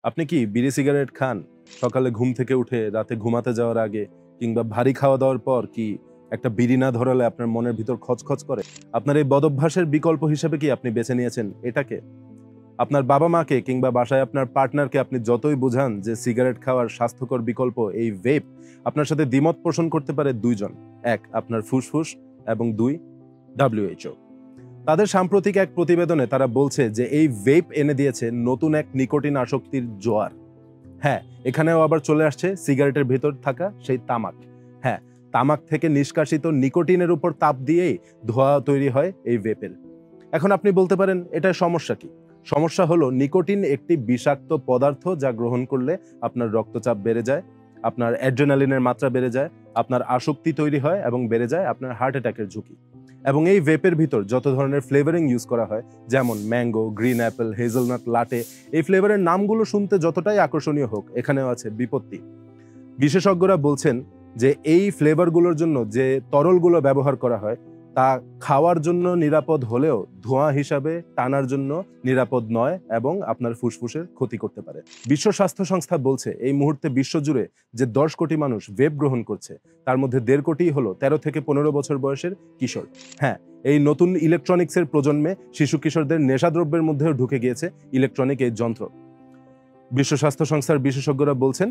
আপনি কি বিড়ি সিগারেট খান? সকালে ঘুম থেকে উঠে রাতে ঘুমাতে যাওয়ার আগে কিংবা ভারী খাওয়া-দাওয়ার পর কি একটা বিড়ি না ধরালে আপনার মনের ভিতর খচখচ করে? আপনার এই বদভ্যাসের বিকল্প হিসেবে কি আপনি বেছে নিয়েছেন এটাকে? আপনার বাবা-মাকে কিংবা বাসায় আপনার পার্টনারকে আপনি যতই বোঝান যে সিগারেট খাওয়ার স্বাস্থ্যকর বিকল্প এই ভেপ, আপনার সাথে দ্বিমত পোষণ করতে পারে ২ জন। ১ আপনার ফুসফুস এবং ২ WHO। তাদের সাম্প্রতিক এক প্রতিবেদনে তারা বলছে যে এই ভেপ এনে দিয়েছে নতুন এক নিকোটিন আসক্তির জোয়ার। হ্যাঁ, এখানেও আবার চলে আসছে সিগারেটের ভেতর থাকা সেই তামাক। হ্যাঁ, তামাক থেকে নিষ্কাশিত নিকোটিনের উপর তাপ দিয়েই ধোঁয়া তৈরি হয় এই ভেপের। এখন আপনি বলতে পারেন এটার সমস্যা কি? সমস্যা হলো নিকোটিন একটি বিষাক্ত পদার্থ যা গ্রহণ করলে আপনার রক্তচাপ বেড়ে যায়, আপনার অ্যাড্রেনালিনের মাত্রা বেড়ে যায়, আপনার আসক্তি তৈরি হয় এবং বেড়ে যায় আপনার হার্ট অ্যাটাকের ঝুঁকি। এবং এই ভেপের ভিতর যত ধরনের ফ্লেভারিং ইউজ করা হয় যেমন ম্যাঙ্গো, গ্রিন অ্যাপেল, হেজেলনাট, লাটে, এই ফ্লেভারের নামগুলো শুনতে যতটাই আকর্ষণীয় হোক এখানেও আছে বিপত্তি। বিশেষজ্ঞরা বলছেন যে এই ফ্লেভারগুলোর জন্য যে তরলগুলো ব্যবহার করা হয় তা খাওয়ার জন্য নিরাপদ হলেও ধোঁয়া হিসাবে টানার জন্য নিরাপদ নয় এবং আপনার ফুসফুসের ক্ষতি করতে পারে। বিশ্ব স্বাস্থ্য সংস্থা বলছে এই মুহূর্তে বিশ্বজুড়ে যে ১০ কোটি মানুষ ভেপ গ্রহণ করছে তার মধ্যে ১.৫ কোটি হলো ১৩ থেকে ১৫ বছর বয়সের কিশোর। হ্যাঁ, এই নতুন ইলেকট্রনিক্সের প্রজন্মে শিশু কিশোরদের নেশাদ্রব্যের মধ্যেও ঢুকে গিয়েছে ইলেকট্রনিক এই যন্ত্র। বিশ্ব স্বাস্থ্য সংস্থার বিশেষজ্ঞরা বলছেন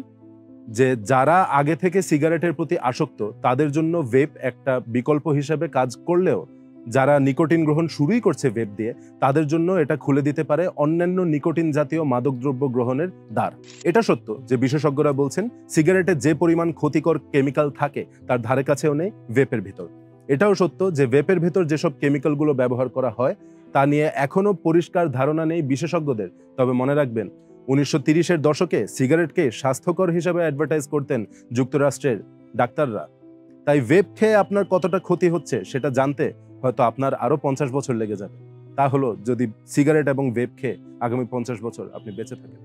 যে যারা আগে থেকে সিগারেটের প্রতি আসক্ত তাদের জন্য ভেপ একটা বিকল্প হিসেবে কাজ করলেও যারা নিকোটিন গ্রহণ শুরুই করছে ভেপ দিয়ে তাদের জন্য এটা খুলে দিতে পারে অন্যান্য নিকোটিন জাতীয় মাদকদ্রব্য গ্রহণের দ্বার। এটা সত্য যে বিশেষজ্ঞরা বলছেন সিগারেটে যে পরিমাণ ক্ষতিকর কেমিক্যাল থাকে তার ধারে কাছেও নেই ভেপের ভিতর। এটাও সত্য যে ভেপের ভেতর যেসব কেমিক্যালগুলো ব্যবহার করা হয় তা নিয়ে এখনো পরিষ্কার ধারণা নেই বিশেষজ্ঞদের। তবে মনে রাখবেন ১৯৩০-এর দশকে সিগারেটকে স্বাস্থ্যকর হিসেবে অ্যাডভার্টাইজ করতেন যুক্তরাষ্ট্রের ডাক্তাররা। তাই ভেপ খেয়ে আপনার কতটা ক্ষতি হচ্ছে সেটা জানতে হয়তো আপনার আরো ৫০ বছর লেগে যাবে। তা হলো যদি সিগারেট এবং ভেপ খেয়ে আগামী ৫০ বছর আপনি বেঁচে থাকেন।